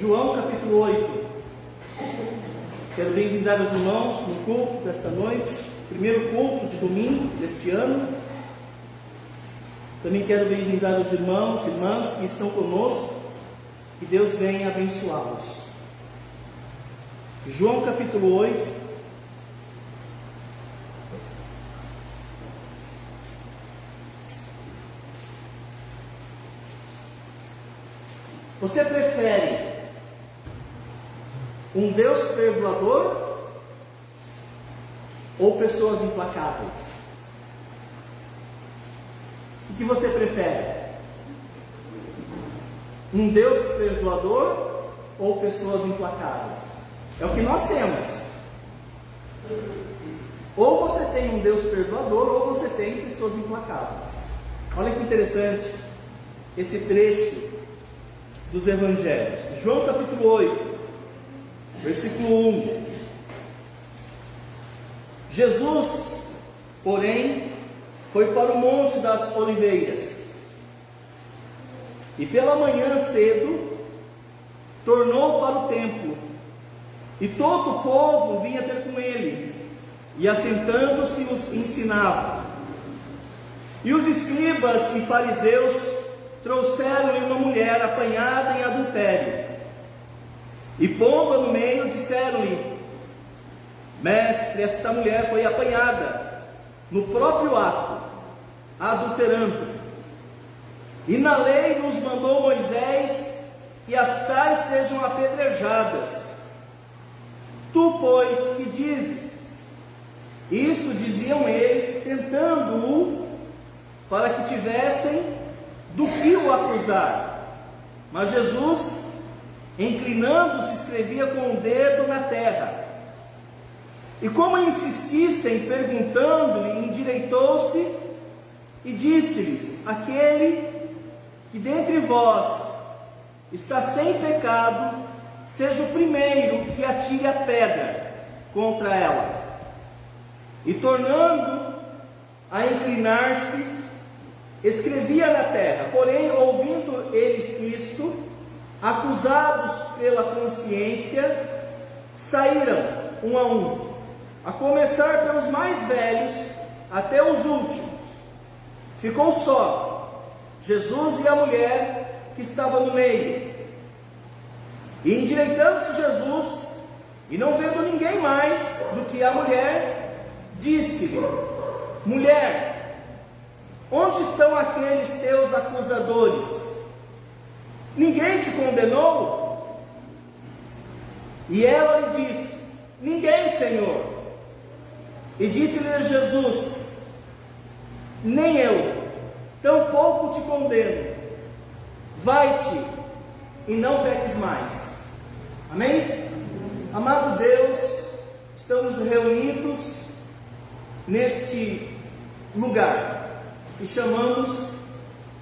João capítulo 8. Quero bem-vindar os irmãos no culto desta noite, primeiro culto de domingo deste ano. Também quero bem-vindar os irmãos e irmãs que estão conosco, que Deus venha abençoá-los. João capítulo 8. Você prefere um Deus perdoador ou pessoas implacáveis? O que você prefere? Um Deus perdoador ou pessoas implacáveis? É o que nós temos. Ou você tem um Deus perdoador ou você tem pessoas implacáveis. Olha que interessante esse trecho dos Evangelhos. João capítulo 8, versículo 1. Jesus, porém, foi para o Monte das Oliveiras, e pela manhã cedo tornou para o templo, e todo o povo vinha ter com ele, e assentando-se os ensinava. E os escribas e fariseus trouxeram-lhe uma mulher apanhada em adultério, e pondo-a no meio, disseram-lhe: Mestre, esta mulher foi apanhada no próprio ato, adulterando. E na lei nos mandou Moisés que as tais sejam apedrejadas. Tu, pois, que dizes? Isto diziam eles, tentando-o, para que tivessem do que o acusar. Mas Jesus, inclinando-se, escrevia com o dedo na terra. E como insistissem, perguntando-lhe, endireitou-se e disse-lhes: Aquele que dentre vós está sem pecado, seja o primeiro que atire a pedra contra ela. E tornando a inclinar-se, escrevia na terra. Porém, ouvindo eles isto, acusados pela consciência, saíram um, a começar pelos mais velhos até os últimos. Ficou só Jesus e a mulher que estava no meio. E endireitando-se Jesus, e não vendo ninguém mais do que a mulher, disse-lhe: Mulher, onde estão aqueles teus acusadores? Ninguém te condenou? E ela lhe disse: Ninguém, Senhor. E disse-lhe Jesus: Nem eu, tampouco te condeno. Vai-te e não peques mais. Amém? Amado Deus, estamos reunidos neste lugar que chamamos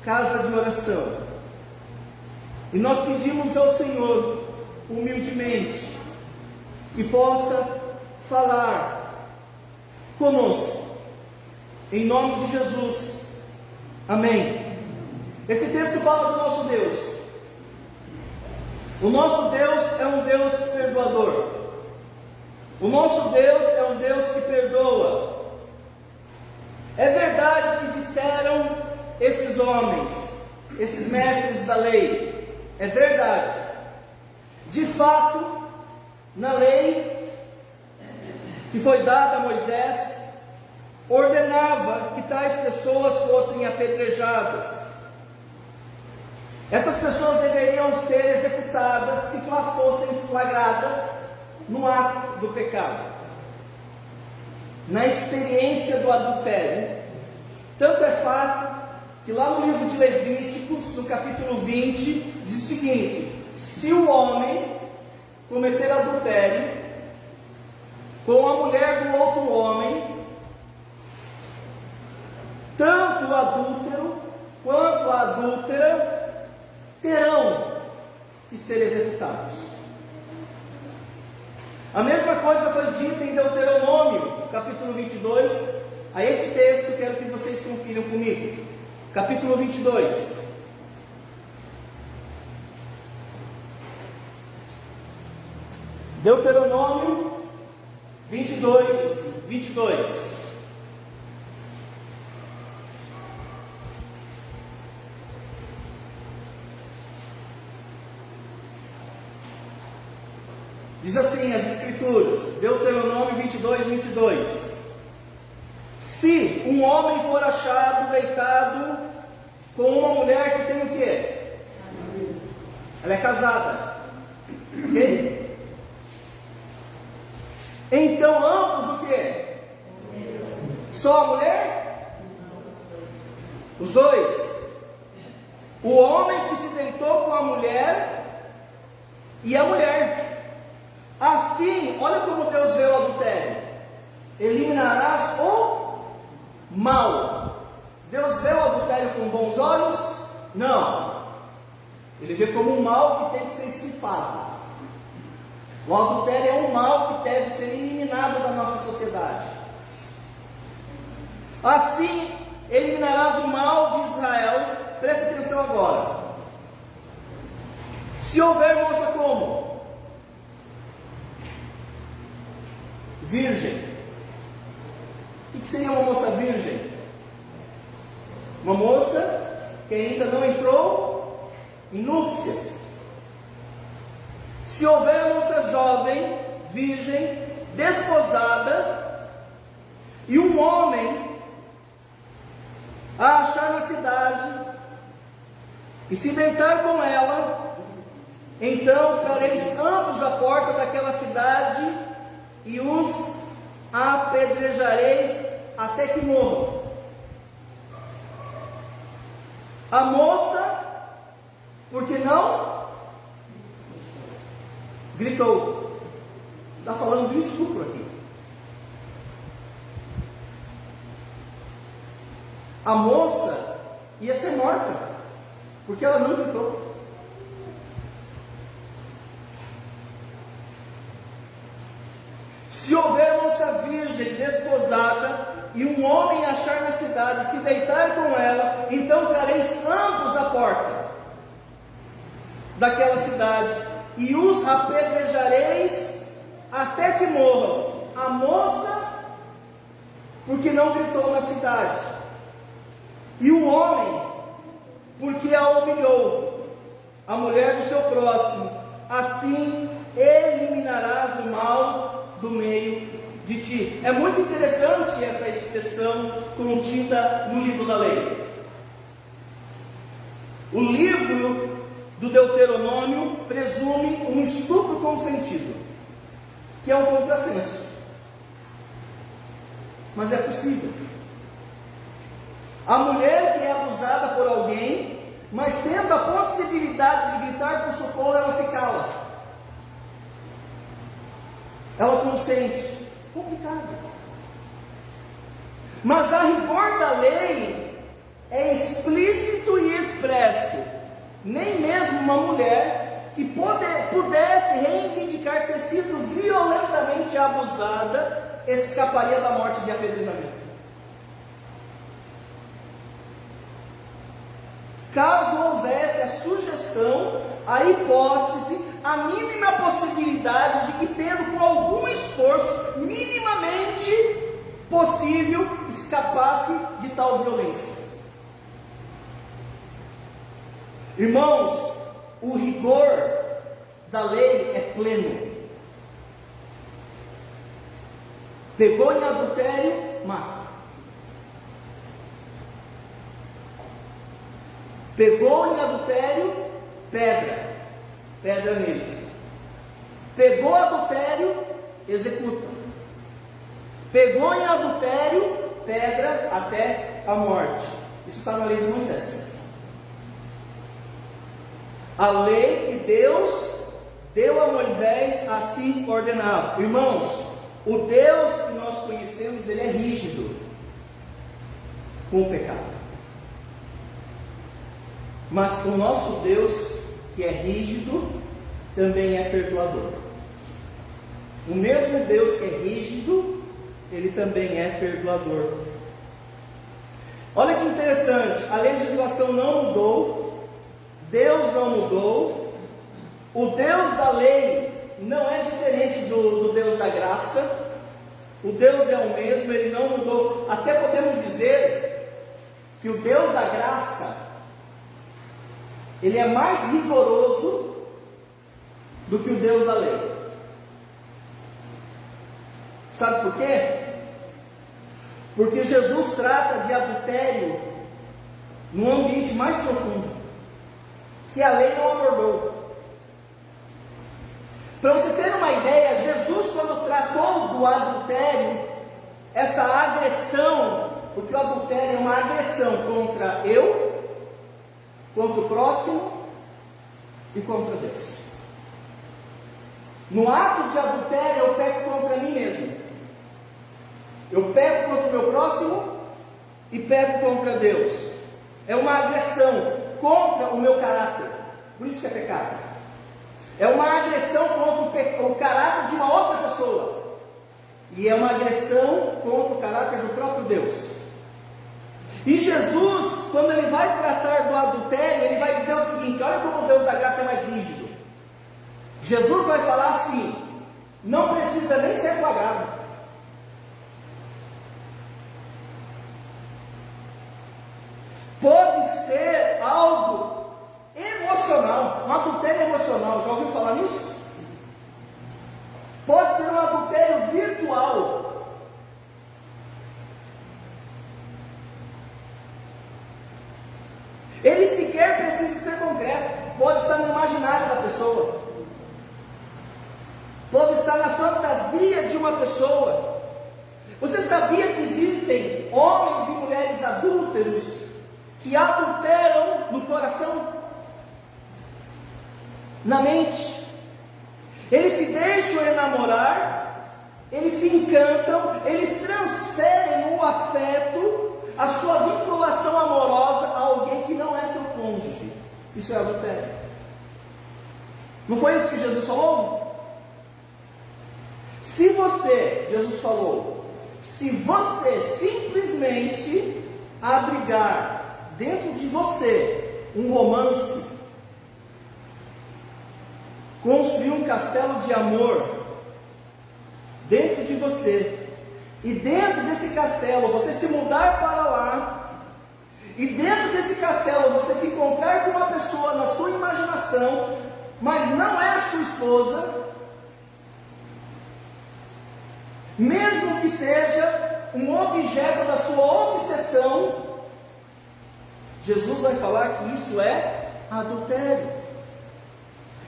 casa de oração, e nós pedimos ao Senhor humildemente que possa falar conosco, em nome de Jesus. Amém. Esse texto fala do nosso Deus. O nosso Deus é um Deus perdoador. O nosso Deus é um Deus que perdoa. É verdade que disseram esses homens, esses mestres da lei. É verdade. De fato, na lei que foi dada a Moisés, ordenava que tais pessoas fossem apedrejadas. Essas pessoas deveriam ser executadas se fossem flagradas no ato do pecado, na experiência do adultério. Tanto é fato que lá no livro de Levíticos, no capítulo 20, diz o seguinte: se o homem cometer adultério com a mulher do outro homem, tanto o adúltero quanto a adúltera terão que ser executados. A mesma coisa foi dita em Deuteronômio, capítulo 22. A esse texto quero que vocês confiram comigo. Capítulo 22. Deuteronômio 22. Diz assim as Escrituras, Deuteronômio 22. Se um homem for achado deitado com uma mulher que tem o quê? Ela é casada. Ok? Então ambos o quê? Só a mulher? Os dois. O homem que se deitou com a mulher e a mulher. Assim, olha como Deus vê o adultério. Eliminarás o mal. Deus vê o adultério com bons olhos? Não. Ele vê como um mal que tem que ser extirpado. O adultério é um mal que deve ser eliminado da nossa sociedade. Assim, eliminarás o mal de Israel. Presta atenção agora. Se houver moça como? Virgem. O que seria uma moça virgem? Uma moça que ainda não entrou em núpcias. Se houver moça jovem, virgem, desposada, e um homem a achar na cidade e se deitar com ela, então trareis ambos à porta daquela cidade e os apedrejareis até que morram. A moça, por que não? Gritou. Está falando de um estupro aqui. A moça ia ser morta, porque ela não gritou. Se houver moça virgem desposada e um homem achar na cidade e se deitar com ela, então trareis ambos à porta daquela cidade e os apedrejareis até que morram. A moça, porque não gritou na cidade, e o homem, porque a humilhou, a mulher do seu próximo. Assim eliminarás o mal do meio de ti. É muito interessante essa expressão contida no livro da lei. O livro do Deuteronômio presume um estupro consentido, que é um contrassenso. Mas é possível. A mulher que é abusada por alguém, mas tendo a possibilidade de gritar por socorro, ela se cala. Ela consente. Complicado. Mas a rigor da lei é explícito e expresso. Nem mesmo uma mulher que pudesse reivindicar ter sido violentamente abusada escaparia da morte de apedrejamento. Caso houvesse a sugestão, a hipótese, a mínima possibilidade de que, tendo com algum esforço minimamente possível, escapasse de tal violência. Irmãos, o rigor da lei é pleno. Pegou em adultério, mata. Pegou em adultério, pedra neles. Pegou adultério, executa. Pegou em adultério, pedra até a morte. Isso está na lei de Moisés. A lei que Deus deu a Moisés assim ordenava. Irmãos, o Deus que nós conhecemos, ele é rígido com o pecado. Mas o nosso Deus, que é rígido, também é perdoador. O mesmo Deus que é rígido, ele também é perdoador. Olha que interessante, a legislação não mudou, Deus não mudou, o Deus da lei não é diferente do Deus da graça. O Deus é o mesmo, Ele não mudou. Até podemos dizer que o Deus da graça, Ele é mais rigoroso do que o Deus da lei. Sabe por quê? Porque Jesus trata de adultério num ambiente mais profundo, que a lei não abordou. Para você ter uma ideia, Jesus, quando tratou do adultério, essa agressão, porque o adultério é uma agressão contra eu, contra o próximo e contra Deus. No ato de adultério, eu peco contra mim mesmo. Eu peco contra o meu próximo e peco contra Deus. É uma agressão contra o meu caráter. Por isso que é pecado. É uma agressão contra o caráter de uma outra pessoa. E é uma agressão contra o caráter do próprio Deus. E Jesus, quando Ele vai tratar do adultério, Ele vai dizer o seguinte: olha como o Deus da graça é mais rígido. Jesus vai falar assim: não precisa nem ser flagrado. Pode ser algo emocional, um adultério emocional. Já ouviu falar nisso? Pode ser um adultério virtual. Ele sequer precisa ser concreto. Pode estar no imaginário da pessoa. Pode estar na fantasia de uma pessoa. Você sabia que existem homens e mulheres adúlteros que adulteram no coração, na mente? Eles se deixam enamorar, eles se encantam, eles transferem o afeto, a sua vinculação amorosa a alguém que não é seu cônjuge. Isso é adultério. Não foi isso que Jesus falou? Se você, Jesus falou, se você simplesmente abrigar dentro de você um romance, construir um castelo de amor dentro de você, e dentro desse castelo você se mudar para lá, e dentro desse castelo você se encontrar com uma pessoa na sua imaginação, mas não é a sua esposa, mesmo que seja um objeto da sua obsessão, Jesus vai falar que isso é adultério.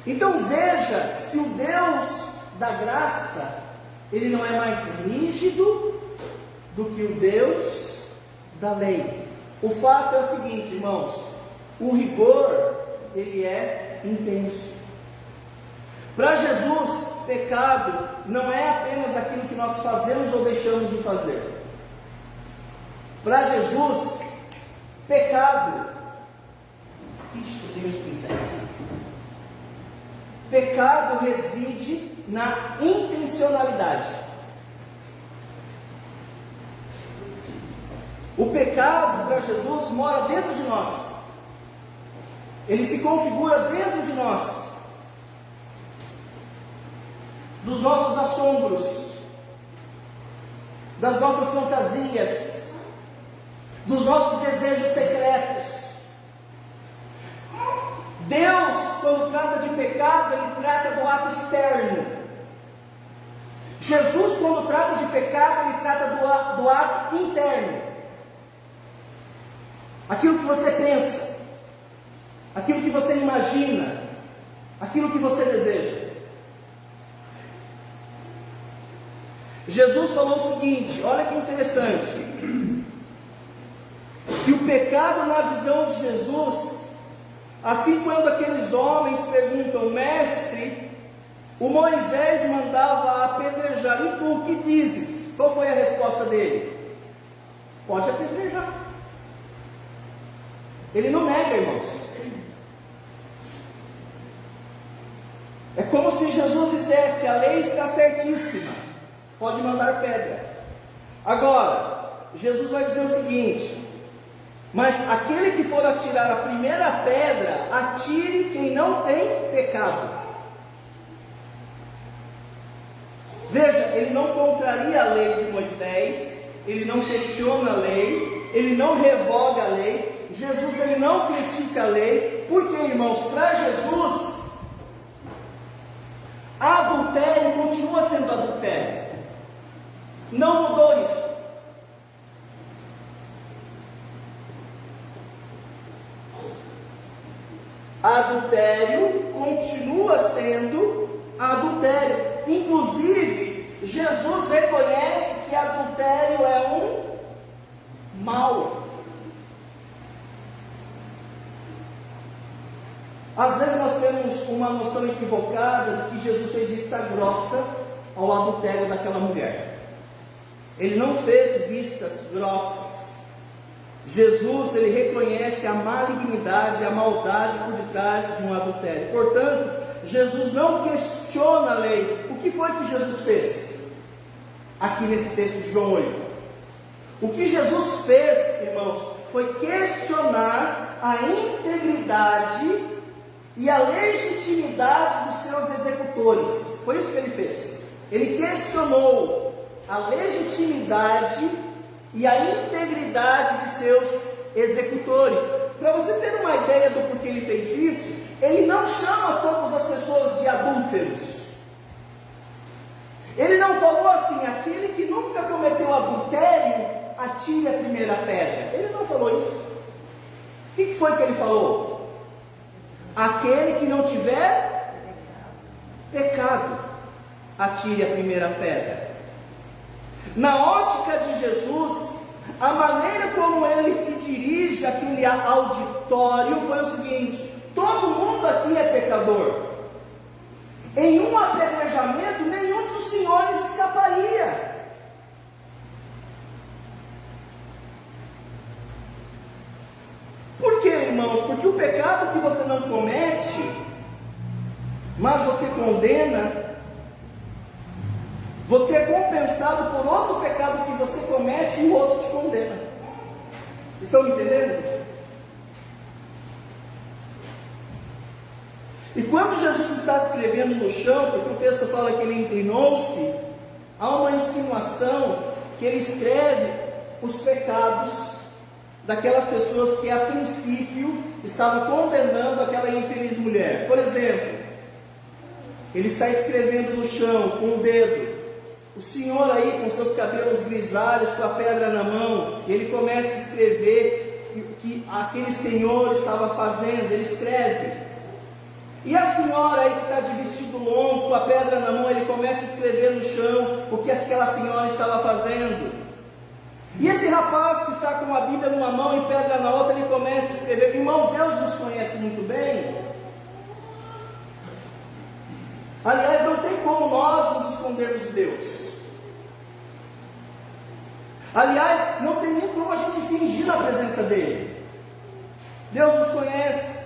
Então veja, se o Deus da graça, Ele não é mais rígido do que o Deus da lei. O fato é o seguinte, irmãos: o rigor, ele é intenso. Para Jesus, pecado não é apenas aquilo que nós fazemos ou deixamos de fazer. Para Jesus, pecado, os pincéis. Pecado reside na intencionalidade. O pecado para Jesus mora dentro de nós. Ele se configura dentro de nós, dos nossos assombros, das nossas fantasias, dos nossos desejos secretos. Deus, quando trata de pecado, Ele trata do ato externo. Jesus, quando trata de pecado, Ele trata do ato interno. Aquilo que você pensa, aquilo que você imagina, aquilo que você deseja. Jesus falou o seguinte, olha que interessante, que o pecado na visão de Jesus, assim quando aqueles homens perguntam: mestre, o Moisés mandava apedrejar, e tu o que dizes? Qual foi a resposta dele? Pode apedrejar. Ele não nega, irmãos. É como se Jesus dissesse: a lei está certíssima, pode mandar pedra. Agora, Jesus vai dizer o seguinte: mas aquele que for atirar a primeira pedra, atire quem não tem pecado. Veja, ele não contraria a lei de Moisés, ele não questiona a lei, ele não revoga a lei. Jesus, ele não critica a lei, porque, irmãos, para Jesus, adultério continua sendo adultério, não mudou isso. Adultério continua sendo adultério. Inclusive, Jesus reconhece que adultério é um mal. Às vezes nós temos uma noção equivocada de que Jesus fez vista grossa ao adultério daquela mulher. Ele não fez vistas grossas. Jesus, ele reconhece a malignidade, a maldade por detrás de um adultério. Portanto, Jesus não questiona a lei. O que foi que Jesus fez? Aqui nesse texto de João 8. O que Jesus fez, irmãos, foi questionar a integridade e a legitimidade dos seus executores. Foi isso que ele fez. Ele questionou a legitimidade e a integridade de seus executores. Para você ter uma ideia do porquê ele fez isso, ele não chama todas as pessoas de adúlteros. Ele não falou assim: aquele que nunca cometeu adultério, atire a primeira pedra. Ele não falou isso. O que foi que ele falou? Aquele que não tiver pecado, atire a primeira pedra. Na ótica de Jesus, a maneira como ele se dirige àquele auditório foi o seguinte: todo mundo aqui é pecador. Em um apedrejamento, nenhum dos senhores escaparia. Por quê, irmãos? Porque o pecado que você não comete, mas você condena, você é compensado por outro pecado que você comete e o outro te condena. Vocês estão me entendendo? E quando Jesus está escrevendo no chão, porque o texto fala que ele inclinou-se, há uma insinuação que ele escreve os pecados daquelas pessoas que a princípio estavam condenando aquela infeliz mulher. Por exemplo, ele está escrevendo no chão com o dedo. O senhor aí com seus cabelos grisalhos, com a pedra na mão, ele começa a escrever o que aquele senhor estava fazendo. Ele escreve. E a senhora aí que está de vestido longo, com a pedra na mão, ele começa a escrever no chão o que aquela senhora estava fazendo. E esse rapaz que está com a Bíblia numa mão e pedra na outra, ele começa a escrever. Irmãos, Deus nos conhece muito bem. Aliás, não tem como nós nos escondermos de Deus. Aliás, não tem nem como a gente fingir na presença dele. Deus nos conhece.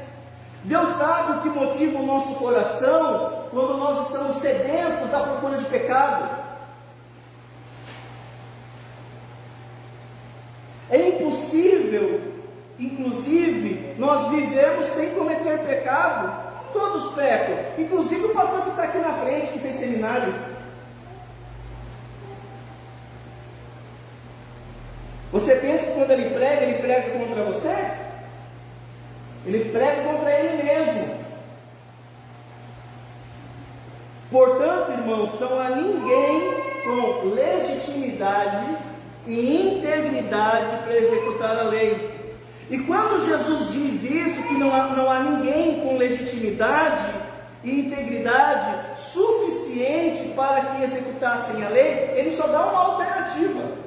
Deus sabe o que motiva o nosso coração quando nós estamos sedentos à procura de pecado. É impossível, inclusive, nós vivemos sem cometer pecado. Todos pecam, inclusive o pastor que está aqui na frente, que fez seminário. Você pensa que quando ele prega contra você? Ele prega contra ele mesmo. Portanto, irmãos, não há ninguém com legitimidade e integridade para executar a lei. E quando Jesus diz isso, que não há ninguém com legitimidade e integridade suficiente para que executassem a lei, ele só dá uma alternativa.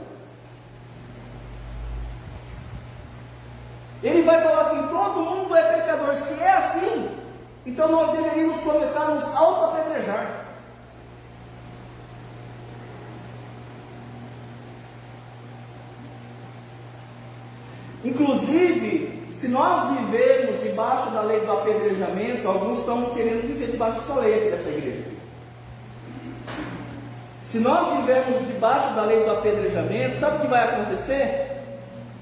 Ele vai falar assim: todo mundo é pecador. Se é assim, então nós deveríamos começar a nos auto-apedrejar. Inclusive, se nós vivermos debaixo da lei do apedrejamento, alguns estão querendo viver debaixo dessa lei aqui dessa igreja. Se nós vivermos debaixo da lei do apedrejamento, sabe o que vai acontecer?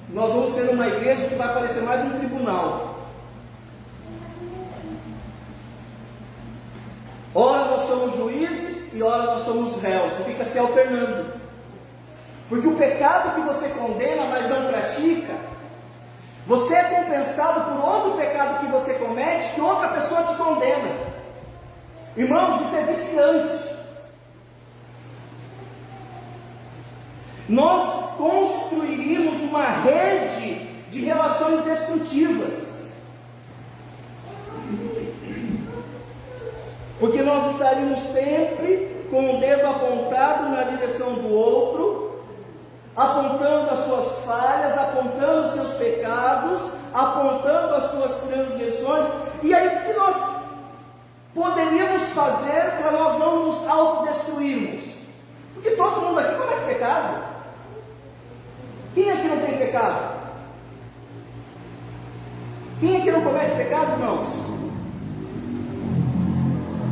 Nós vamos ser uma igreja que vai parecer mais um tribunal. Ora nós somos somos juízes e ora nós somos réus, e fica se alternando. Porque o pecado que você condena, mas não pratica, você é compensado por outro pecado que você comete, que outra pessoa te condena. Irmãos, isso é viciante. Nós construiríamos uma rede de relações destrutivas. Porque nós estaríamos sempre com o dedo apontado na direção do outro, apontando as suas falhas, apontando os seus pecados, apontando as suas transgressões. E aí o que nós poderíamos fazer para nós não nos autodestruirmos? Porque todo mundo aqui comete pecado. Quem aqui não tem pecado? Quem aqui não comete pecado, irmãos?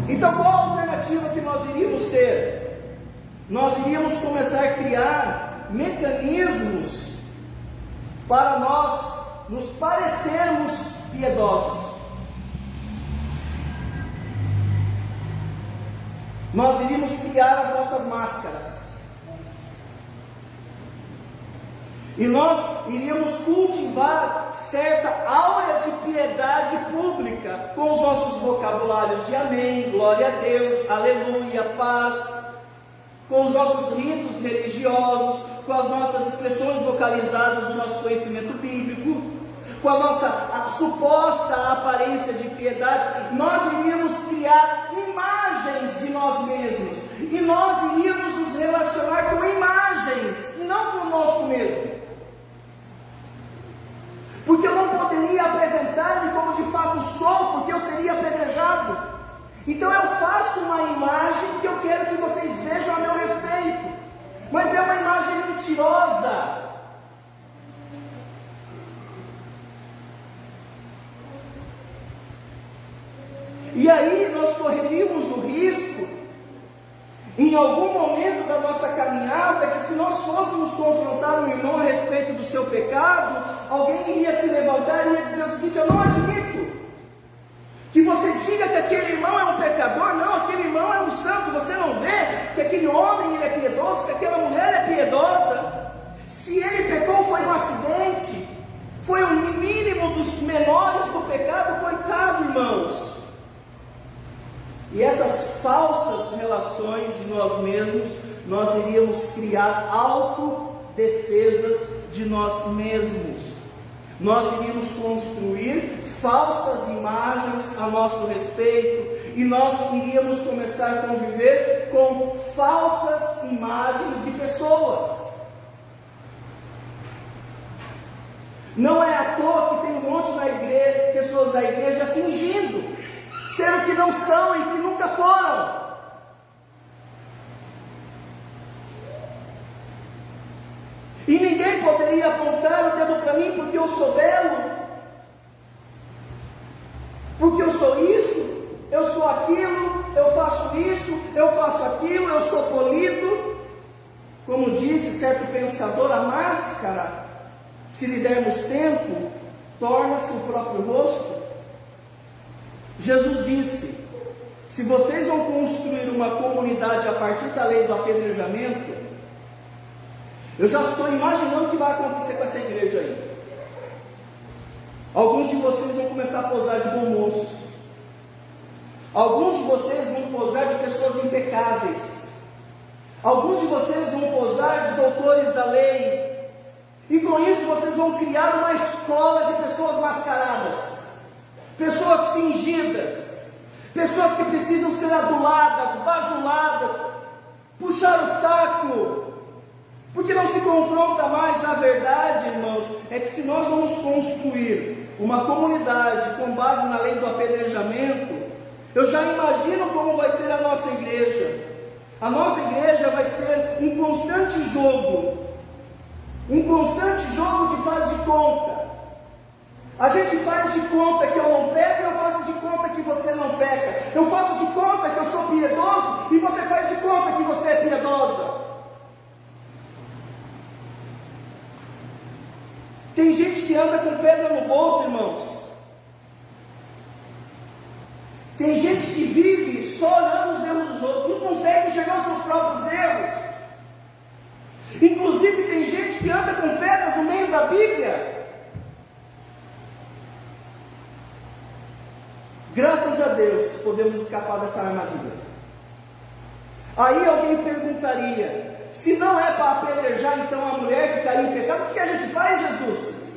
Então qual a alternativa que nós iríamos ter? Nós iríamos começar a criar mecanismos para nós nos parecermos piedosos. Nós iríamos criar as nossas máscaras. E nós iríamos cultivar certa áurea de piedade pública com os nossos vocabulários de amém, glória a Deus, aleluia, paz, com os nossos ritos religiosos, com as nossas expressões vocalizadas do nosso conhecimento bíblico, com a nossa suposta aparência de piedade. Nós iríamos criar imagens de nós mesmos, e nós iríamos nos relacionar com imagens, e não conosco mesmo. Porque eu não poderia apresentar-me como de fato sou, porque eu seria apedrejado. Então eu faço uma imagem que eu quero que vocês vejam a meu respeito, mas é uma imagem mentirosa. E aí nós correríamos o risco, em algum momento da nossa caminhada, que se nós fôssemos confrontar um irmão a respeito do seu pecado, alguém iria se levantar e ia dizer o seguinte: eu não admito que você diga que aquele irmão é um pecador. Não, aquele irmão é um santo. Você não vê que aquele homem ele é piedoso, que aquela mulher é piedosa? Se ele pecou, foi um acidente, foi o mínimo dos menores do pecado. Coitado, irmãos. E essas falsas relações de nós mesmos, nós iríamos criar autodefesas de nós mesmos. Nós iríamos construir falsas imagens a nosso respeito, e nós iríamos começar a conviver com falsas imagens de pessoas. Não é à toa que tem um monte na igreja, pessoas da igreja fingindo ser o que não são e que nunca foram. E ninguém poderia apontar o dedo para mim porque eu sou belo, porque eu sou isso, eu sou aquilo, eu faço isso, eu faço aquilo, eu sou polido. Como disse certo pensador, a máscara, se lhe dermos tempo, torna-se o próprio rosto. Jesus disse: se vocês vão construir uma comunidade a partir da lei do apedrejamento, eu já estou imaginando o que vai acontecer com essa igreja aí. Alguns de vocês vão começar a posar de bom moços. Alguns de vocês vão posar de pessoas impecáveis. Alguns de vocês vão posar de doutores da lei. E com isso vocês vão criar uma escola de pessoas mascaradas, pessoas fingidas, pessoas que precisam ser aduladas, bajuladas, puxar o saco, porque não se confronta mais. A verdade, irmãos, é que se nós vamos construir uma comunidade com base na lei do apedrejamento, eu já imagino como vai ser a nossa igreja. A nossa igreja vai ser um constante jogo de faz de conta. A gente faz de conta que eu não peco, eu faço de conta que você não peca. Eu faço de conta que eu sou piedoso e você faz de conta que você é piedosa. Tem gente que anda com pedra no bolso, irmãos. Tem gente que vive só olhando os erros dos podemos escapar dessa armadilha. Aí alguém perguntaria: se não é para apedrejar então a mulher que caiu em pecado, o que a gente faz, Jesus?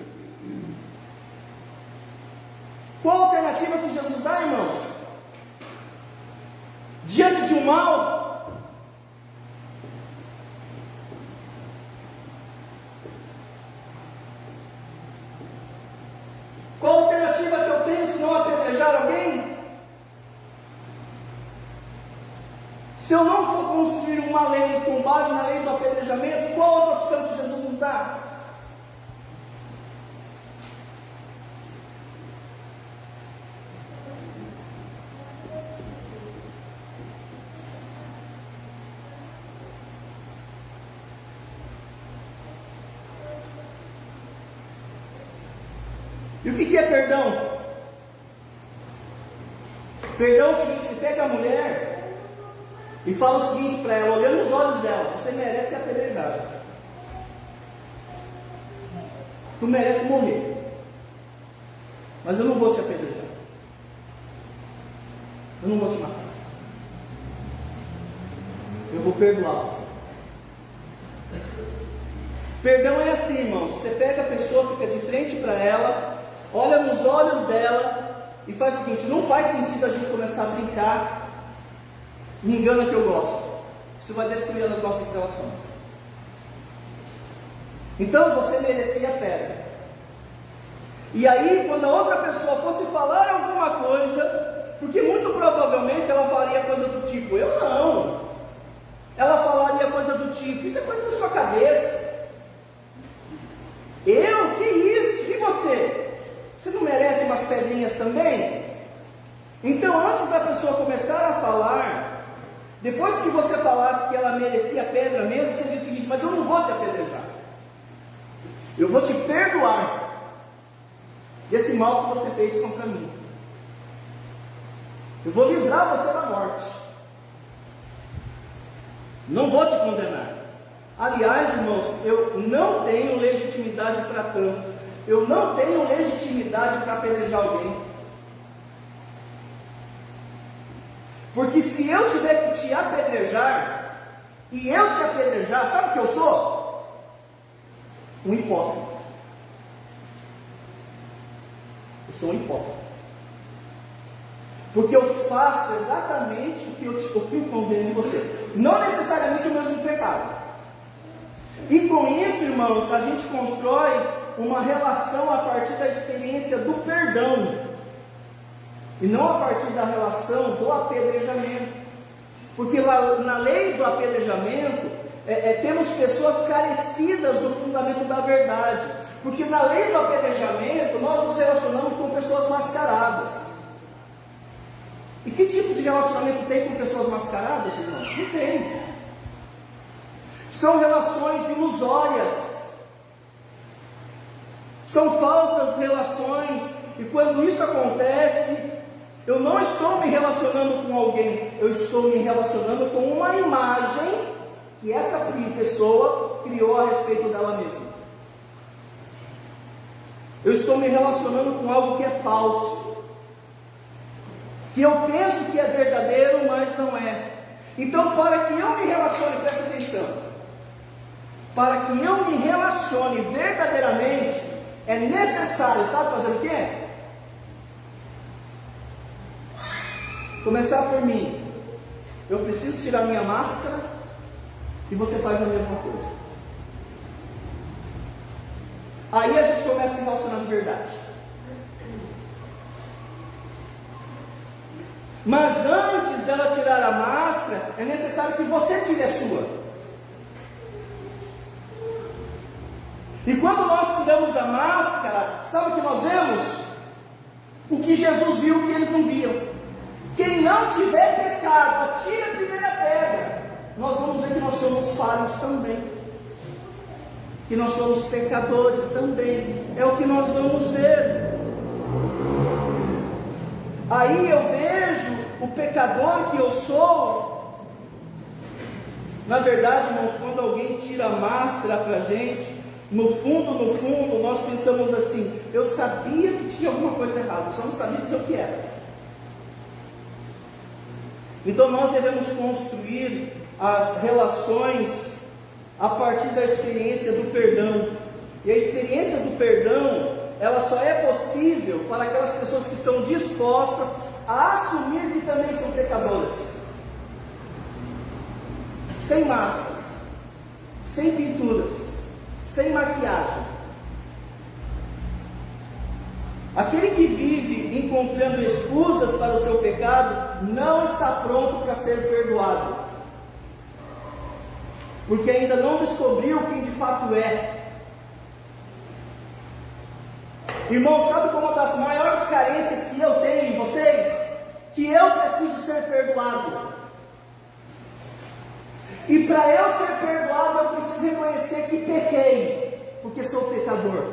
Qual a alternativa que Jesus dá, irmãos? Diante de um mal, qual a alternativa que eu tenho se não apedrejar alguém? Se eu não for construir uma lei com base na lei do apedrejamento, qual a outra opção que Jesus nos dá? E o que é perdão? Perdão é o seguinte: você pega a mulher e fala o seguinte para ela, olhando nos olhos dela: você merece ser apedrejado, tu merece morrer, mas eu não vou te apedrejar, eu não vou te matar, eu vou perdoar você. Perdão é assim, irmãos: você pega a pessoa, fica de frente para ela, olha nos olhos dela e faz o seguinte: não faz sentido a gente começar a brincar, me engana que eu gosto, isso vai destruir as nossas relações. Então você merecia pedra. E aí, quando a outra pessoa fosse falar alguma coisa, porque muito provavelmente ela falaria coisa do tipo: eu não. Ela falaria coisa do tipo: isso é coisa da sua cabeça. Eu? Que isso? E você? Você não merece umas pedrinhas também? Então, antes da pessoa começar a falar, depois que você falasse que ela merecia pedra mesmo, você diz o seguinte: mas eu não vou te apedrejar, eu vou te perdoar desse mal que você fez contra mim, eu vou livrar você da morte, não vou te condenar. Aliás, irmãos, eu não tenho legitimidade para tanto, eu não tenho legitimidade para apedrejar alguém, porque se eu tiver que te apedrejar, e eu te apedrejar, sabe o que eu sou? Um hipócrita. Eu sou um hipócrita, porque eu faço exatamente o que eu condeno em você, não necessariamente o mesmo pecado. E com isso, irmãos, a gente constrói uma relação a partir da experiência do perdão, e não a partir da relação do apedrejamento. Porque lá na lei do apedrejamento, temos pessoas carecidas do fundamento da verdade. Porque na lei do apedrejamento, nós nos relacionamos com pessoas mascaradas. E que tipo de relacionamento tem com pessoas mascaradas, irmão? Não tem. São relações ilusórias, são falsas relações, e quando isso acontece, eu não estou me relacionando com alguém, eu estou me relacionando com uma imagem que essa pessoa criou a respeito dela mesma. Eu estou me relacionando com algo que é falso, que eu penso que é verdadeiro, mas não é. Então, para que eu me relacione, presta atenção, para que eu me relacione verdadeiramente, é necessário, sabe fazer o quê? Começar por mim. Eu preciso tirar minha máscara, e você faz a mesma coisa. Aí a gente começa a se relacionar de verdade. Mas antes dela tirar a máscara, é necessário que você tire a sua. E quando nós tiramos a máscara, sabe o que nós vemos? O que Jesus viu que eles não viam. Quem não tiver pecado, atire a primeira pedra. Nós vamos ver que nós somos falhos também, que nós somos pecadores também. É o que nós vamos ver. Aí eu vejo o pecador que eu sou. Na verdade, irmãos, quando alguém tira a máscara para a gente, no fundo, nós pensamos assim: eu sabia que tinha alguma coisa errada, só não sabia dizer o que era. Então nós devemos construir as relações a partir da experiência do perdão. E a experiência do perdão, ela só é possível para aquelas pessoas que estão dispostas a assumir que também são pecadoras. Sem máscaras, sem pinturas, sem maquiagem. Aquele que vive encontrando escusas para o seu pecado não está pronto para ser perdoado, porque ainda não descobriu quem de fato é. Irmão, sabe como uma das maiores carências que eu tenho em vocês? Que eu preciso ser perdoado. E para eu ser perdoado, eu preciso reconhecer que pequei, porque sou pecador.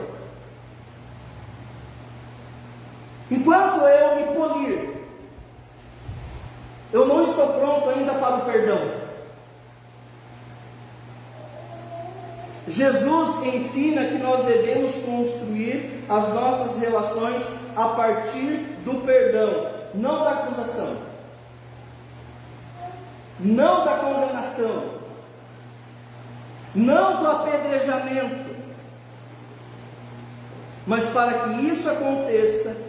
Enquanto eu me polir, eu não estou pronto ainda para o perdão. Jesus ensina que nós devemos construir as nossas relações a partir do perdão, não da acusação, não da condenação, não do apedrejamento. Mas para que isso aconteça,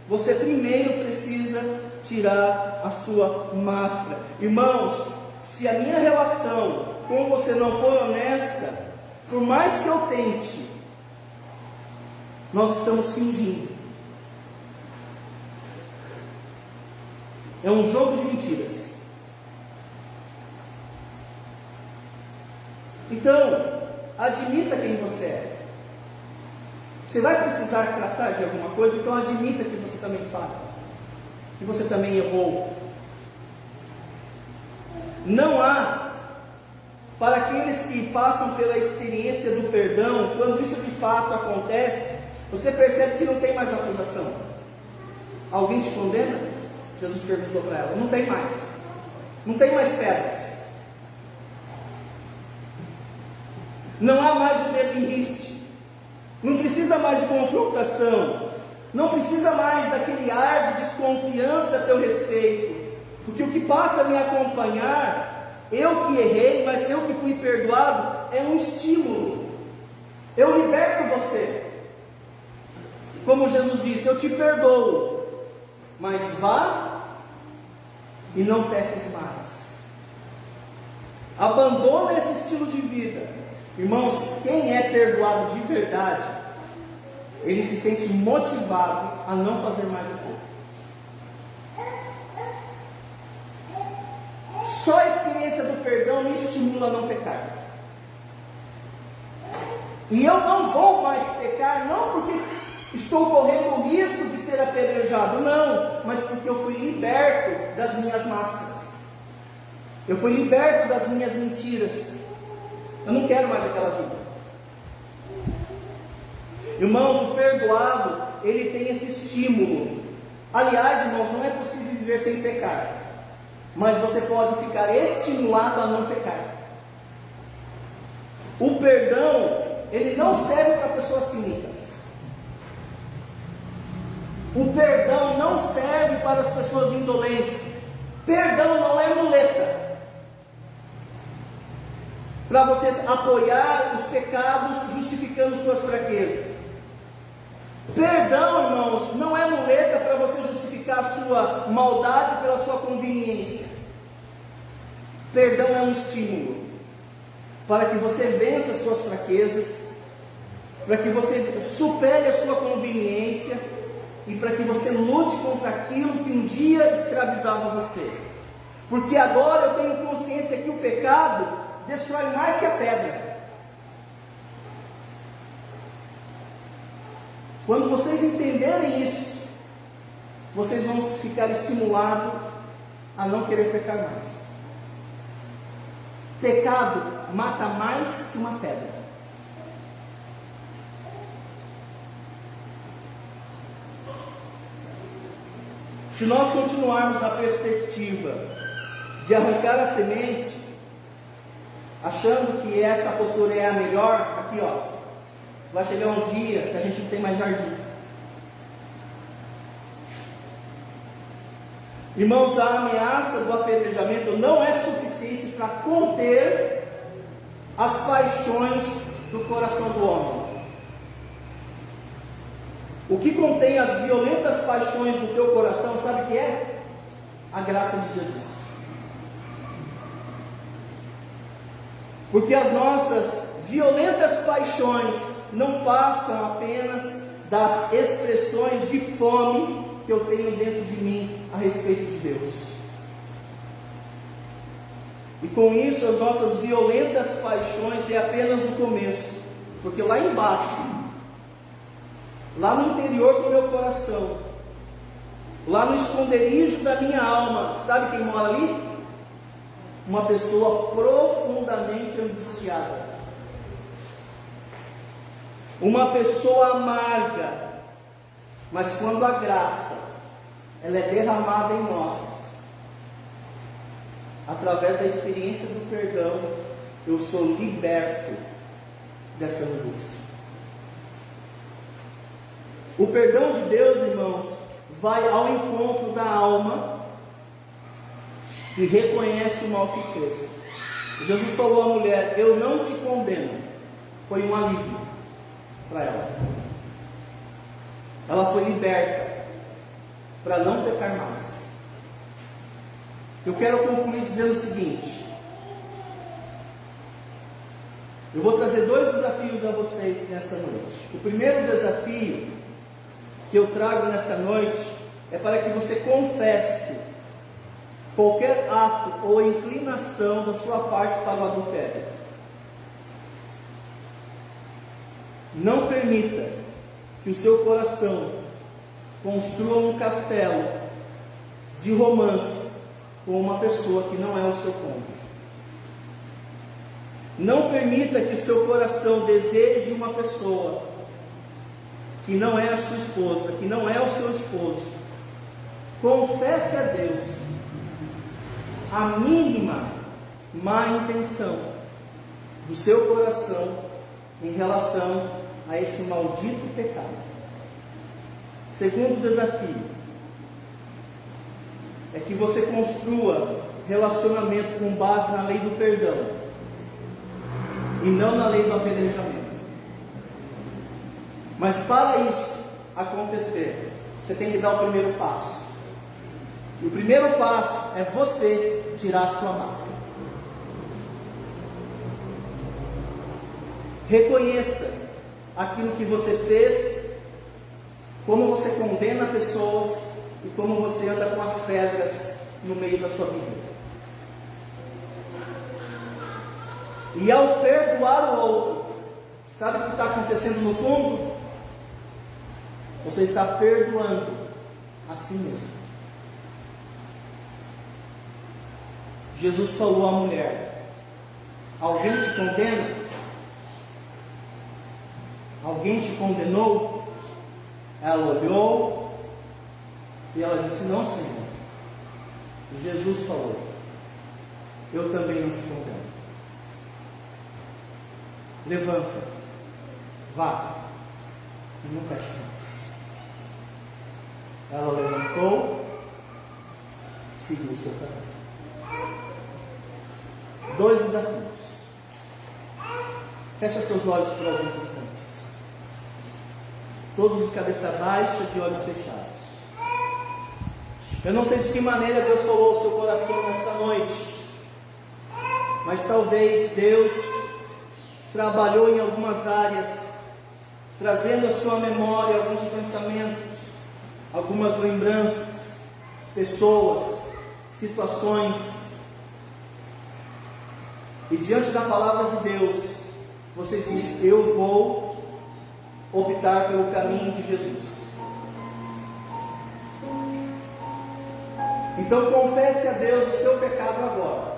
você primeiro precisa tirar a sua máscara. Irmãos, se a minha relação com você não for honesta, por mais que eu tente, nós estamos fingindo. É um jogo de mentiras. Então, admita quem você é. Você vai precisar tratar de alguma coisa, então admita que você também falha, que você também errou. Não há, para aqueles que passam pela experiência do perdão, quando isso de fato acontece, você percebe que não tem mais acusação. Alguém te condena? Jesus perguntou para ela. Não tem mais. Não tem mais pedras. Não há mais o dedo em riste. Não precisa mais de confrontação. Não precisa mais daquele ar de desconfiança a teu respeito. Porque o que passa a me acompanhar, eu que errei, mas eu que fui perdoado, é um estímulo. Eu liberto você. Como Jesus disse, eu te perdoo, mas vá e não peques mais. Abandona esse estilo de vida. Irmãos, quem é perdoado de verdade, ele se sente motivado a não fazer mais aquilo. Só a experiência do perdão me estimula a não pecar. E eu não vou mais pecar, não porque estou correndo o risco de ser apedrejado, não, mas porque eu fui liberto das minhas máscaras. Eu fui liberto das minhas mentiras. Eu não quero mais aquela vida. Irmãos, o perdoado, ele tem esse estímulo. Aliás, irmãos, não é possível viver sem pecar, mas você pode ficar estimulado a não pecar. O perdão, ele não serve para pessoas cínicas. O perdão não serve para as pessoas indolentes. Perdão não é muleta para vocês apoiar os pecados justificando suas fraquezas. Perdão, irmãos, não é muleta para você justificar a sua maldade pela sua conveniência. Perdão é um estímulo para que você vença as suas fraquezas, para que você supere a sua conveniência e para que você lute contra aquilo que um dia escravizava você. Porque agora eu tenho consciência que o pecado destrói mais que a pedra. Quando vocês entenderem isso, vocês vão ficar estimulados a não querer pecar mais. Pecado mata mais que uma pedra. Se nós continuarmos na perspectiva de arrancar a semente, achando que essa postura é a melhor, aqui ó, vai chegar um dia que a gente não tem mais jardim. Irmãos, a ameaça do apedrejamento não é suficiente para conter as paixões do coração do homem. O que contém as violentas paixões do teu coração, sabe o que é? A graça de Jesus. Porque as nossas violentas paixões não passam apenas das expressões de fome que eu tenho dentro de mim a respeito de Deus. E com isso as nossas violentas paixões é apenas o começo. Porque lá embaixo, lá no interior do meu coração, lá no esconderijo da minha alma, sabe quem mora ali? Uma pessoa profundamente angustiada. Uma pessoa amarga. Mas quando a graça, ela é derramada em nós, através da experiência do perdão, eu sou liberto dessa angústia. O perdão de Deus, irmãos, vai ao encontro da alma e reconhece o mal que fez. Jesus falou à mulher: eu não te condeno. Foi um alívio para ela. Ela foi liberta para não pecar mais. Eu quero concluir dizendo o seguinte: eu vou trazer 2 desafios a vocês nessa noite. O primeiro desafio que eu trago nessa noite é para que você confesse qualquer ato ou inclinação da sua parte para o adultério. Não permita que o seu coração construa um castelo de romance com uma pessoa que não é o seu cônjuge. Não permita que o seu coração deseje uma pessoa que não é a sua esposa, que não é o seu esposo. Confesse a Deus a mínima má intenção do seu coração em relação a esse maldito pecado. Segundo desafio é que você construa relacionamento com base na lei do perdão e não na lei do apedrejamento. Mas para isso acontecer, você tem que dar o primeiro passo. E o primeiro passo é você tirar a sua máscara. Reconheça aquilo que você fez, como você condena pessoas e como você anda com as pedras no meio da sua vida. E ao perdoar o outro, sabe o que está acontecendo no fundo? Você está perdoando a si mesmo. Jesus falou à mulher: alguém te condena? Alguém te condenou? Ela olhou e ela disse: não, Senhor. Jesus falou: eu também não te condeno. Levanta, vá e não peça mais. Ela levantou e seguiu o seu caminho. 2 desafios. Feche seus olhos por alguns instantes. Todos de cabeça baixa, de olhos fechados. Eu não sei de que maneira Deus falou ao seu coração nesta noite, mas talvez Deus trabalhou em algumas áreas, trazendo à sua memória alguns pensamentos, algumas lembranças, pessoas, situações. E diante da palavra de Deus, você diz: eu vou optar pelo caminho de Jesus. Então confesse a Deus o seu pecado agora.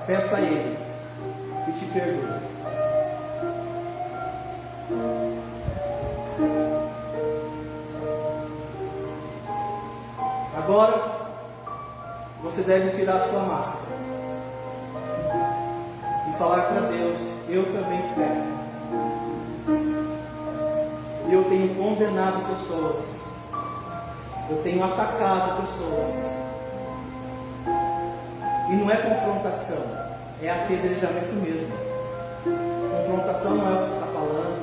Peça a Ele que te perdoe. Agora você deve tirar a sua máscara e falar para Deus: eu também peco. Eu tenho condenado pessoas. eu tenho atacado pessoas. E não é confrontação, é apedrejamento mesmo. Confrontação não é o que você está falando,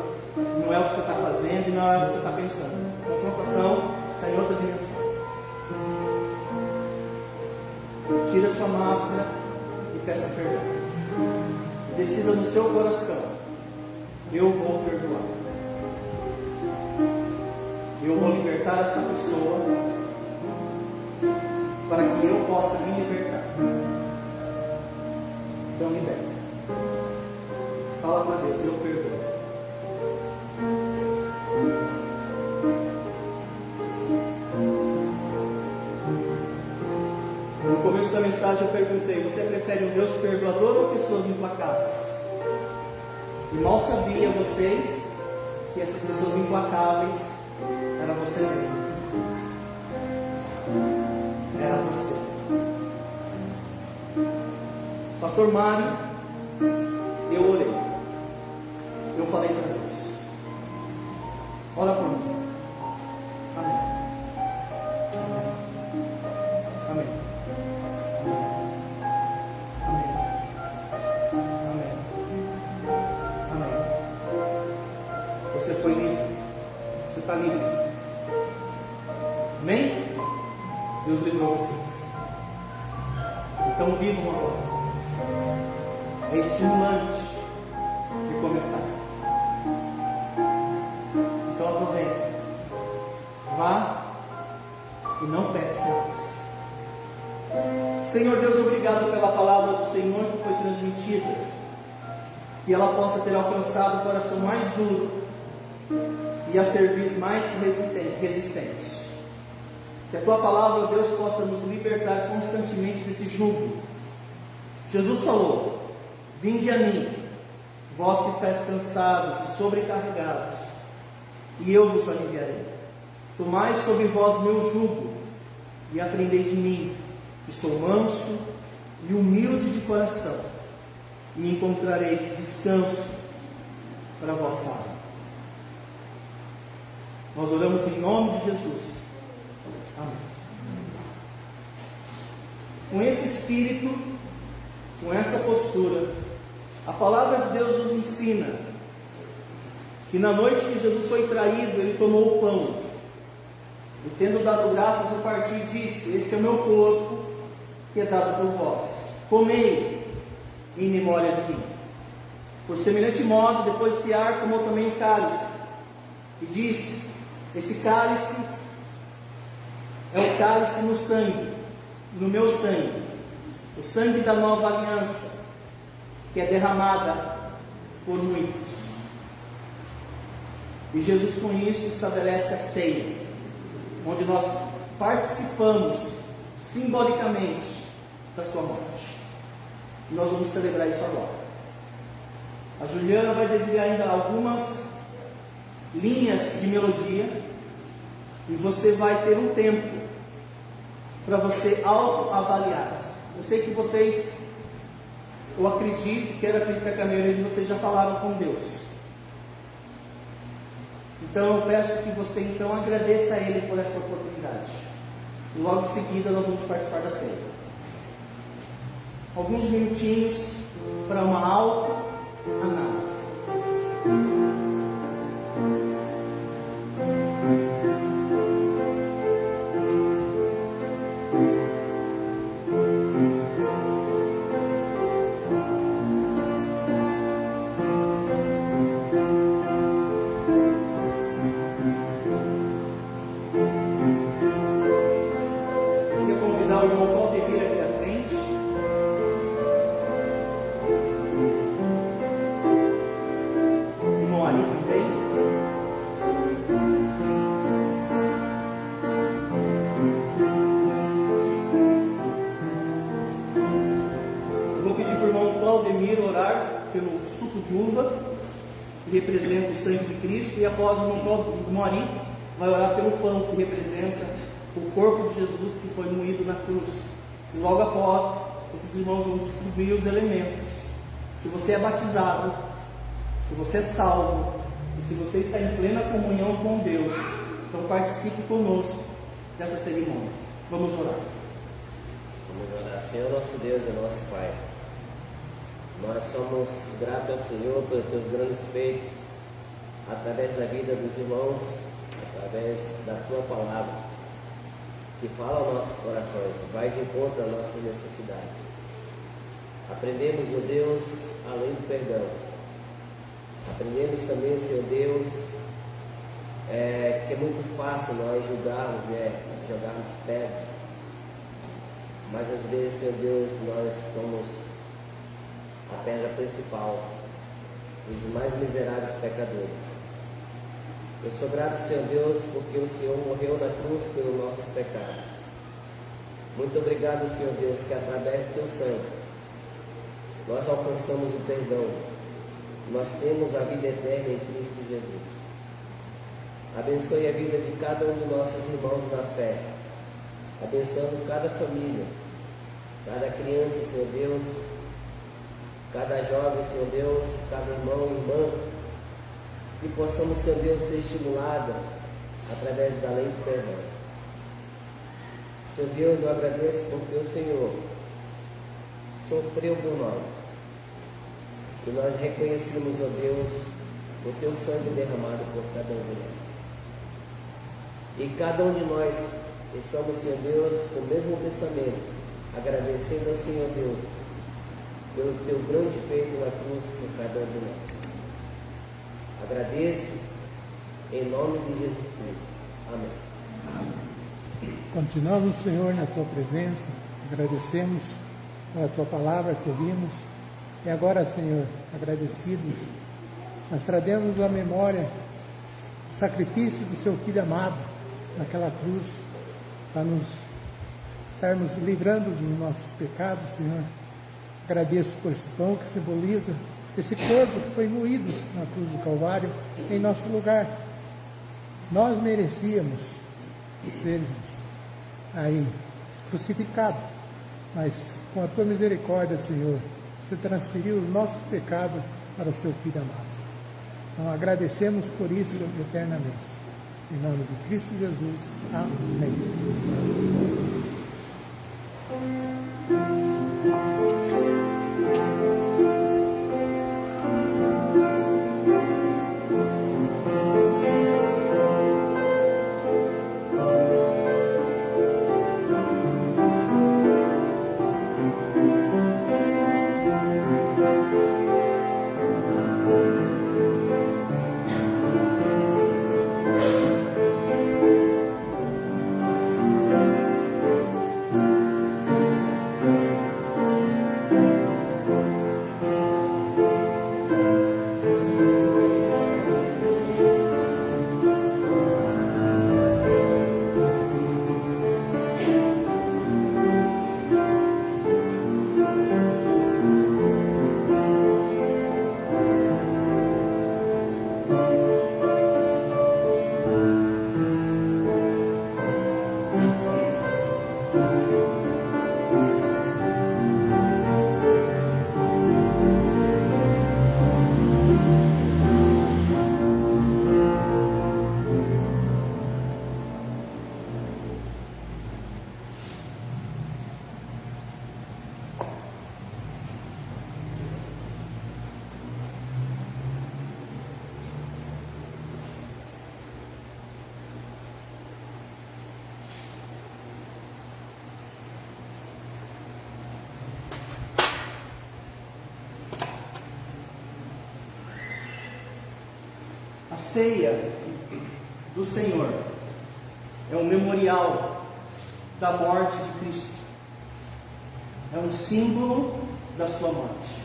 não é o que você está fazendo e não é o que você está pensando. Confrontação está em outra dimensão. Tira sua máscara e peça perdão. Decida no seu coração: eu vou perdoar. Eu vou libertar essa pessoa para que eu possa me libertar. Então liberta. Fala para Deus: eu perdoo. No começo da mensagem eu perguntei: você prefere um Deus perdoador ou pessoas implacáveis? E mal sabia vocês que essas pessoas implacáveis era você mesmo. Era você. Pastor Mário, eu orei. Eu falei para Deus: ora por mim. Amém. Amém. Amém. Amém. Amém. Você foi livre. Você está livre. Amém? Deus livrou vocês. Então vivam agora. É estimulante de começar. Então aproveite. Vá e não peque mais. Senhor Deus, obrigado pela palavra do Senhor que foi transmitida. Que ela possa ter alcançado o coração mais duro e a cerviz mais resistente. Que a tua palavra, Deus, possa nos libertar constantemente desse jugo. Jesus falou: vinde a mim, vós que estáis cansados e sobrecarregados, e eu vos aliviarei. Tomai sobre vós meu jugo e aprendei de mim, que sou manso e humilde de coração, e encontrareis descanso para a vossa alma. Nós oramos em nome de Jesus. Amém. Com esse espírito, com essa postura, a palavra de Deus nos ensina que na noite que Jesus foi traído, ele tomou o pão e, tendo dado graças, o partiu e disse: esse é o meu corpo que é dado por vós, comei em memória de mim. Por semelhante modo, depois de cear, tomou também o cálice e disse: esse cálice é o cálice no sangue, no meu sangue, o sangue da nova aliança, que é derramada por muitos. E Jesus com isso estabelece a ceia, onde nós participamos simbolicamente da sua morte. E nós vamos celebrar isso agora. A Juliana vai dedicar ainda algumas linhas de melodia, e você vai ter um tempo para você autoavaliar. Eu sei que vocês, eu acredito, quero acreditar que a maioria de vocês já falaram com Deus. Então eu peço que você então agradeça a Ele por essa oportunidade. E logo em seguida nós vamos participar da ceia. Alguns minutinhos para uma autoanálise. Que representa o sangue de Cristo, e após o irmão Mori vai orar pelo pão, que representa o corpo de Jesus que foi moído na cruz. E logo após, esses irmãos vão distribuir os elementos. Se você é batizado, se você é salvo, e se você está em plena comunhão com Deus, então participe conosco dessa cerimônia. Vamos orar. Vamos orar. Senhor nosso Deus e nosso Pai, nós somos gratos ao Senhor pelos teus grandes feitos, através da vida dos irmãos, através da tua palavra, que fala aos nossos corações, vai de encontro às nossas necessidades. Aprendemos, ó Deus, além do perdão. Aprendemos também, Senhor Deus, que é muito fácil nós julgarmos, jogarmos pedra. Mas às vezes, Senhor Deus, nós somos a pedra principal, os mais miseráveis pecadores. Eu sou grato, Senhor Deus, porque o Senhor morreu na cruz pelos nossos pecados. Muito obrigado, Senhor Deus, que através do teu sangue nós alcançamos o perdão. Nós temos a vida eterna em Cristo Jesus. Abençoe a vida de cada um de nossos irmãos na fé, abençoando cada família, cada criança, Senhor Deus, cada jovem, Senhor Deus, cada irmão e irmã, que possamos, Senhor Deus, ser estimulados através da lei do perdão. Senhor Deus, eu agradeço porque o Senhor sofreu por nós, e nós reconhecemos, ó Deus, o teu sangue derramado por cada um de nós. E cada um de nós estamos, Senhor Deus, com o mesmo pensamento, agradecendo ao Senhor Deus pelo teu grande feito na cruz por cada um de nós. Agradeço em nome de Jesus Cristo. Amém. Continuamos, Senhor, na tua presença, agradecemos pela tua palavra que ouvimos. E agora, Senhor, agradecidos, nós trazemos à memória o sacrifício do seu Filho amado naquela cruz, para nos estarmos livrando dos nossos pecados, Senhor. Agradeço por esse pão que simboliza esse corpo que foi moído na cruz do Calvário em nosso lugar. Nós merecíamos sermos aí crucificados, mas com a tua misericórdia, Senhor, você transferiu os nossos pecados para o seu Filho amado. Então agradecemos por isso eternamente. Em nome de Cristo Jesus. Amém. A ceia do Senhor é um memorial da morte de Cristo, é um símbolo da sua morte.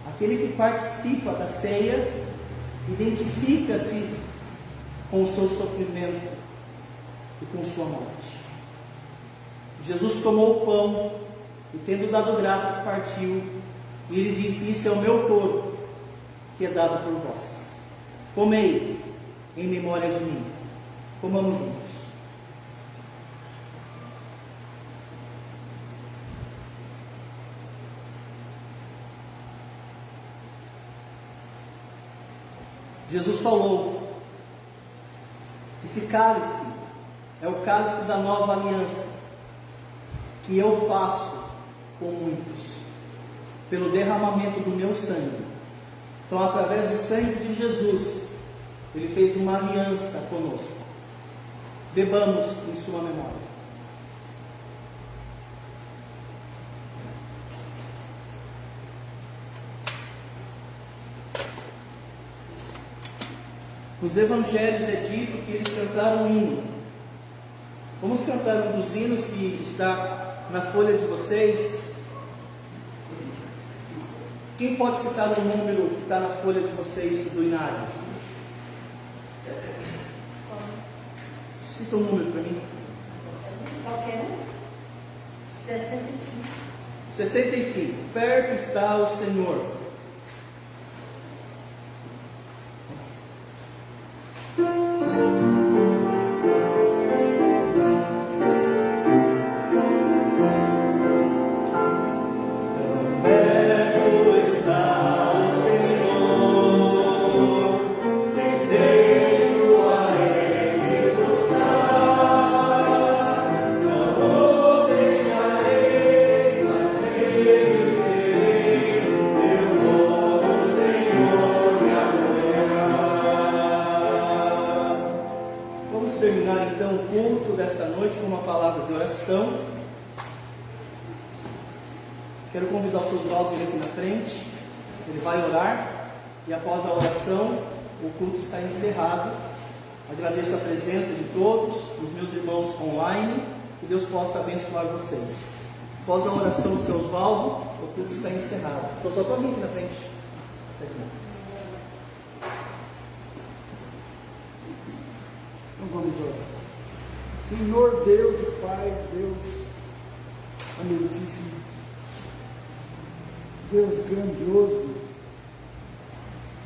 Aquele que participa da ceia identifica-se com o seu sofrimento e com sua morte. Jesus tomou o pão e, tendo dado graças, partiu, e ele disse: isso é o meu corpo, que é dado por vós. Comei em memória de mim. Comamos juntos. Jesus falou: esse cálice é o cálice da nova aliança, que eu faço com muitos, pelo derramamento do meu sangue. Então, através do sangue de Jesus, Ele fez uma aliança conosco. Bebamos em sua memória. Nos evangelhos é dito que eles cantaram um hino. Vamos cantar um dos hinos que está na folha de vocês. Quem pode citar o número que está na folha de vocês do inário? Cita o número para mim. Qualquer um? 65. 65. Perto está o Senhor. Quero convidar o seu Oswaldo a vir aqui na frente. Ele vai orar e após a oração o culto está encerrado. Agradeço a presença de todos, os meus irmãos online, que Deus possa abençoar vocês. Após a oração do seu Oswaldo, o culto está encerrado. Só para vir aqui na frente. Então vamos orar. Senhor Deus e Pai, Deus amantíssimo, Deus grandioso,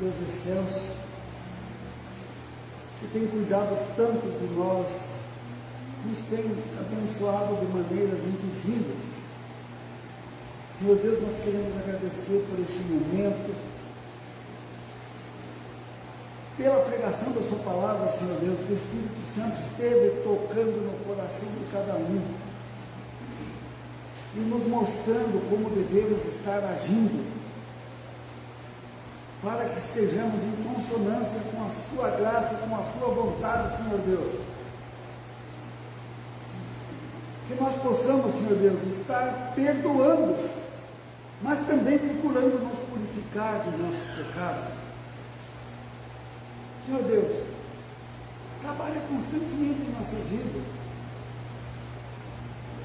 Deus excelso, que tem cuidado tanto de nós, nos tem abençoado de maneiras invisíveis. Senhor Deus, nós queremos agradecer por esse momento, pela pregação da sua palavra, Senhor Deus, que o Espírito Santo esteve tocando no coração de cada um e nos mostrando como devemos estar agindo, para que estejamos em consonância com a sua graça, com a sua vontade, Senhor Deus. Que nós possamos, Senhor Deus, estar perdoando, mas também procurando nos purificar dos nossos pecados. Senhor Deus, trabalha constantemente em nossas vidas.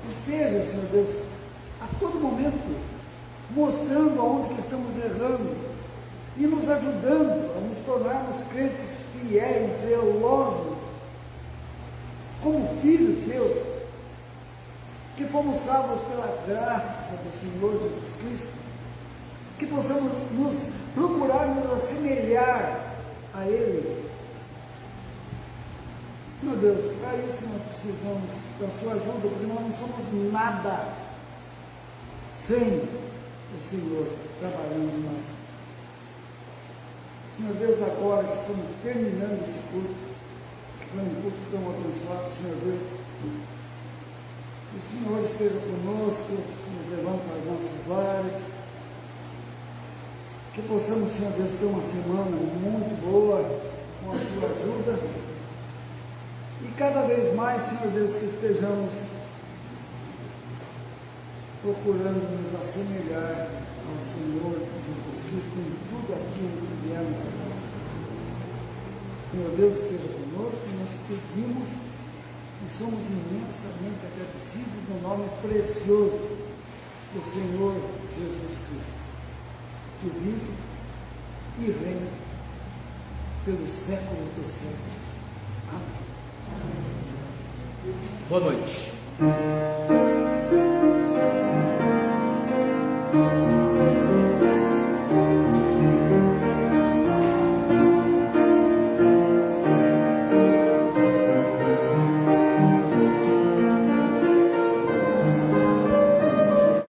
Esteja, Senhor Deus, a todo momento, mostrando aonde que estamos errando e nos ajudando a nos tornarmos crentes fiéis, zelosos, como filhos seus, que fomos salvos pela graça do Senhor Jesus Cristo, que possamos procurar nos assemelhar a Ele. Senhor Deus, para isso nós precisamos da sua ajuda, porque nós não somos nada sem o Senhor trabalhando em nós. Senhor Deus, agora que estamos terminando esse culto, que foi um culto tão abençoado, Senhor Deus, que o Senhor esteja conosco, nos levando para os nossos lares, que possamos, Senhor Deus, ter uma semana muito boa, com a sua ajuda, e cada vez mais, Senhor Deus, que estejamos procurando nos assemelhar ao Senhor Jesus Cristo em tudo aquilo que viemos a fazer. Senhor Deus, esteja conosco, nós pedimos e somos imensamente agradecidos no nome precioso do Senhor Jesus Cristo, que vive e reina pelos séculos dos séculos. Amém. Boa noite.